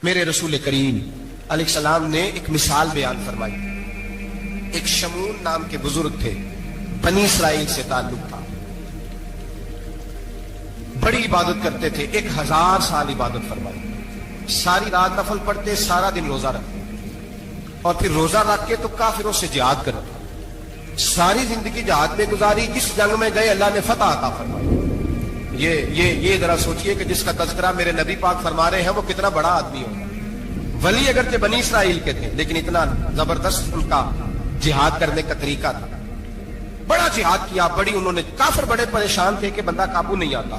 میرے رسول کریم علیہ السلام نے ایک مثال بیان فرمائی۔ ایک شمون نام کے بزرگ تھے، بنی اسرائیل سے تعلق تھا، بڑی عبادت کرتے تھے، 1000 سال عبادت فرمائی، ساری رات نفل پڑھتے، سارا دن روزہ رکھتے، اور پھر روزہ رکھ کے تو کافروں سے جہاد کرتے، ساری زندگی جہاد میں گزاری، جس جنگ میں گئے اللہ نے فتح عطا فرمائی۔ یہ ذرا سوچئے کہ جس کا تذکرہ میرے نبی پاک فرما رہے ہیں وہ کتنا بڑا آدمی ہوگا۔ ولی اگرچہ بنی اسرائیل کے تھے لیکن اتنا زبردست ان کا جہاد کرنے کا طریقہ تھا، بڑا جہاد کیا، بڑی انہوں نے، کافر بڑے پریشان تھے کہ بندہ قابو نہیں آتا،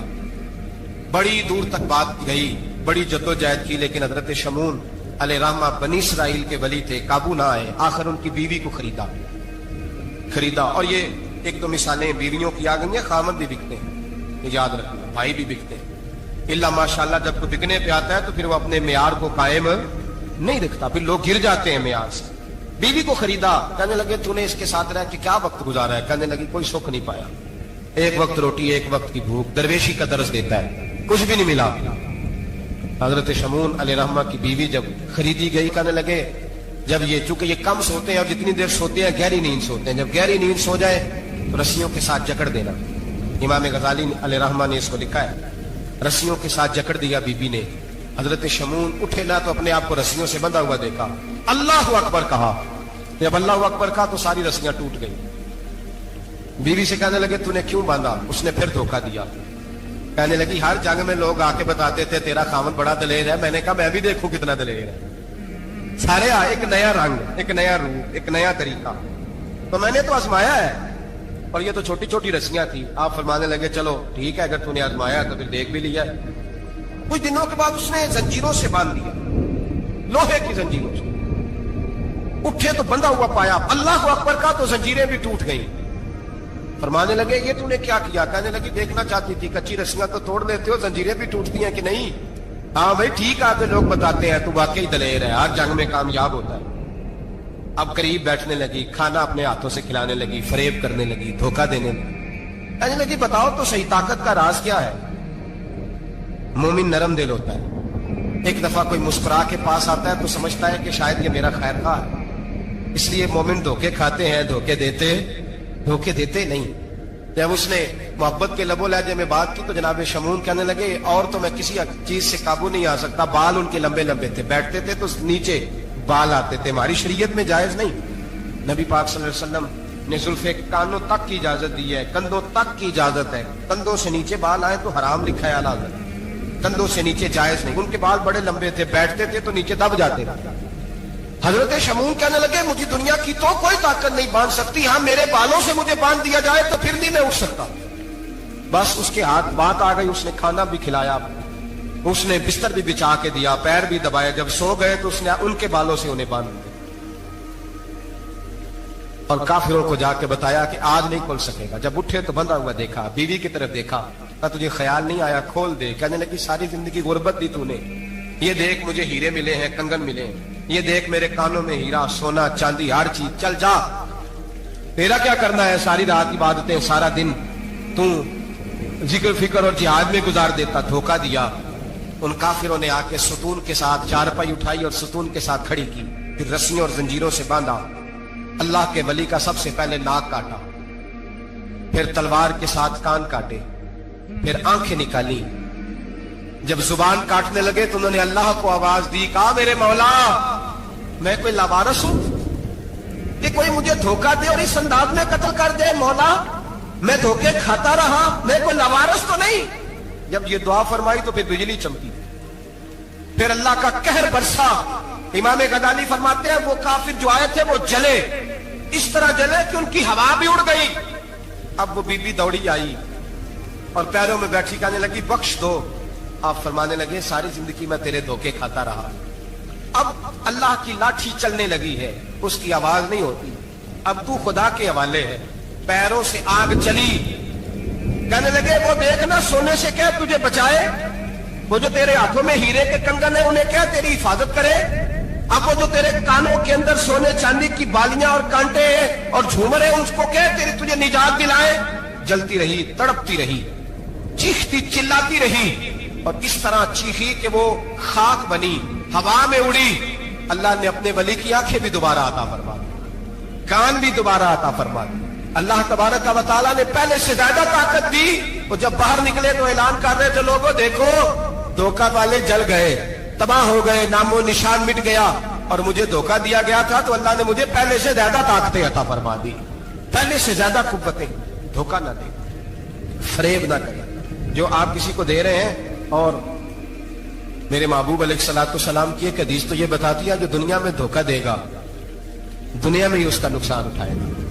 بڑی دور تک بات گئی، بڑی جدوجہد کی، لیکن حضرت شمون علیہ رحمہ بنی اسرائیل کے ولی تھے، قابو نہ آئے، آخر ان کی بیوی کو خریدا۔ اور یہ ایک دو مثالیں بیویوں کی آ گئی ہیں، خامد بھی بکتے ہیں، یاد رکھنا، بھائی بھی بکتے ہیں، اللہ ماشاءاللہ جب کوئی بکنے پہ آتا ہے تو پھر وہ اپنے معیار کو قائم نہیں رکھتا، پھر لوگ گر جاتے ہیں معیار سے۔ بیوی کو خریدا، کہنے لگے تو نے اس کے ساتھ رہ کے کیا وقت گزارا ہے؟ کہنے لگی کوئی سکھ نہیں پایا، ایک وقت روٹی ایک وقت کی بھوک، درویشی کا درس دیتا ہے، کچھ بھی نہیں ملا۔ حضرت شمون علیہ رحمہ کی بیوی جب خریدی گئی، کہنے لگے جب یہ چونکہ یہ کم سوتے ہیں اور جتنی دیر سوتے ہیں گہری نیند سوتے ہیں، جب گہری نیند سو جائے تو رسیوں کے ساتھ جکڑ دینا۔ امام غزالی علیہ رحمہ نے اس کو لکھا ہے، رسیوں کے ساتھ جکڑ دیا بیوی نے۔ حضرت شمون اٹھے نہ تو اپنے آپ کو رسیوں سے بندھا ہوا دیکھا، اللہ اکبر کہا، جب اللہ اکبر کہا تو ساری رسیاں ٹوٹ گئی۔ بیوی سے کہنے لگے تو نے کیوں باندھا؟ اس نے پھر دھوکہ دیا، کہنے لگی ہر جنگ میں لوگ آ کے بتاتے تھے تیرا خاوند بڑا دلیر ہے، میں نے کہا میں بھی دیکھوں کتنا دلیر ہے۔ سارے ایک نیا رنگ، ایک نیا روپ، ایک نیا طریقہ، تو میں نے تو آزمایا ہے، اور یہ تو چھوٹی چھوٹی رسیاں تھی۔ آپ فرمانے لگے چلو ٹھیک ہے، اگر تو نے آزمایا تو پھر دیکھ بھی لیا۔ کچھ دنوں کے بعد اس نے زنجیروں سے باندھ دیا، لوہے کی زنجیروں سے، اٹھے تو بندھا ہوا پایا، اللہ اکبر کا تو زنجیریں بھی ٹوٹ گئیں۔ فرمانے لگے یہ تو نے کیا کیا؟ کہنے لگی دیکھنا چاہتی تھی، کچی رسیاں تو توڑ دیتے ہو، زنجیریں بھی ٹوٹتی ہیں کہ نہیں؟ ہاں بھائی ٹھیک ہے، لوگ بتاتے ہیں تو واقعی دلیر ہے، ہر جنگ میں کامیاب ہوتا ہے۔ اب قریب بیٹھنے لگی، کھانا اپنے ہاتھوں سے کھلانے لگی، فریب کرنے لگی، دھوکہ دینے لگی، کہنے لگی بتاؤ تو صحیح طاقت کا راز کیا ہے؟ مومن نرم دل ہوتا ہے، ایک دفعہ کوئی مسکرا کے پاس آتا ہے تو سمجھتا ہے کہ شاید یہ میرا خیر خواہ ہے، اس لیے مومن دھوکے کھاتے ہیں، دھوکے دیتے نہیں۔ جب اس نے محبت کے لب و لہجے میں بات کی تو جناب شمون کہنے لگے اور تو میں کسی چیز سے قابو نہیں آ سکتا، بال ان کے لمبے لمبے تھے، بیٹھتے تھے تو نیچے بال آتے تھے، ہماری شریعت میں جائز نہیں۔ نبی پاک صلی اللہ علیہ وسلم نے زلفے کانوں تک کی اجازت دی ہے، کندھوں تک کی اجازت ہے، کندھوں سے نیچے بال آئے تو حرام لکھا ہے اعلیٰ حضرت، کندھوں سے نیچے جائز نہیں۔ ان کے بال بڑے لمبے تھے، بیٹھتے تھے تو نیچے دب جاتے تھے۔ حضرت شمون کہنے لگے مجھے دنیا کی تو کوئی طاقت نہیں باندھ سکتی، ہاں میرے بالوں سے مجھے باندھ دیا جائے تو پھر نہیں میں اٹھ سکتا۔ بس اس کے ہاتھ بات آ گئی، اس نے کھانا بھی کھلایا، اس نے بستر بھی بچھا کے دیا، پیر بھی دبایا، جب سو گئے تو اس نے ان کے بالوں سے انہیں باندھ دیا اور کافروں کو جا کے بتایا کہ آج نہیں کھول سکے گا۔ جب اٹھے تو بندھا ہوا دیکھا، بیوی کی طرف دیکھا، کہا تجھے خیال نہیں آیا کھول دے؟ کہنے لگی ساری زندگی غربت دی تو نے، یہ دیکھ مجھے ہیرے ملے ہیں، کنگن ملے ہیں، یہ دیکھ میرے کانوں میں ہیرا، سونا چاندی، ہر چیز، چل جا، تیرا کیا کرنا ہے؟ ساری رات عبادتیں، سارا دن تو ذکر فکر اور جہاد میں گزار دیتا۔ دھوکہ دیا۔ ان کافروں نے آ کے ستون کے ساتھ چارپائی اٹھائی اور ستون کے ساتھ کھڑی کی، پھر رسیوں اور زنجیروں سے باندھا۔ اللہ کے ولی کا سب سے پہلے ناک کاٹا، پھر تلوار کے ساتھ کان کاٹے، پھر آنکھیں نکالی۔ جب زبان کاٹنے لگے تو انہوں نے اللہ کو آواز دی، کہا میرے مولا میں کوئی لاوارث ہوں کہ کوئی مجھے دھوکہ دے اور اس انداز میں قتل کر دے؟ مولا میں دھوکے کھاتا رہا، میں کوئی لاوارث تو نہیں؟ جب یہ دعا فرمائی تو پھر بجلی چمکی، پھر اللہ کا قہر برسا۔ امام غزالی فرماتے ہیں وہ کافر جو آئے تھے وہ جلے، اس طرح جلے کہ ان کی ہوا بھی اڑ گئی۔ اب وہ بی بی دوڑی آئی اور پیروں میں بیٹھی، کہنے لگی بخش دو۔ آپ فرمانے لگے ساری زندگی میں تیرے دھوکے کھاتا رہا، اب اللہ کی لاٹھی چلنے لگی ہے، اس کی آواز نہیں ہوتی، اب تو خدا کے حوالے ہے۔ پیروں سے آگ چلی، کہنے لگے وہ دیکھنا سونے سے کیا تجھے بچائے، وہ جو تیرے ہاتھوں میں ہیرے کے کنگن ہیں انہیں کیا تیری حفاظت کرے، اب وہ جو تیرے کانوں کے اندر سونے چاندی کی بالیاں اور کانٹے ہیں اور جھومر ہیں اس کو کیا تجھے نجات دلائے۔ جلتی رہی، تڑپتی رہی، چیختی چلاتی رہی، اور اس طرح چیخی کہ وہ خاک بنی، ہوا میں اڑی، اللہ نے اپنے ولی کی آنکھیں بھی دوبارہ عطا فرما دی، کان بھی دوبارہ عطا فرما دی۔ اللہ تبارک و تعالیٰ نے پہلے سے زیادہ طاقت دی۔ وہ جب باہر نکلے تو اعلان کر رہے تھے، لوگوں دیکھو دھوکہ والے جل گئے، تباہ ہو گئے، نام و نشان مٹ گیا، اور مجھے دھوکہ دیا گیا تھا تو اللہ نے مجھے پہلے سے زیادہ طاقتیں عطا فرما دی، پہلے سے زیادہ قوتیں۔ دھوکہ نہ دیں، فریب نہ کریں۔ جو آپ کسی کو دے رہے ہیں، اور میرے محبوب علیہ الصلوۃ والسلام کی ایک حدیث تو یہ بتاتی ہے جو دنیا میں دھوکہ دے گا دنیا میں ہی اس کا نقصان اٹھائے گا۔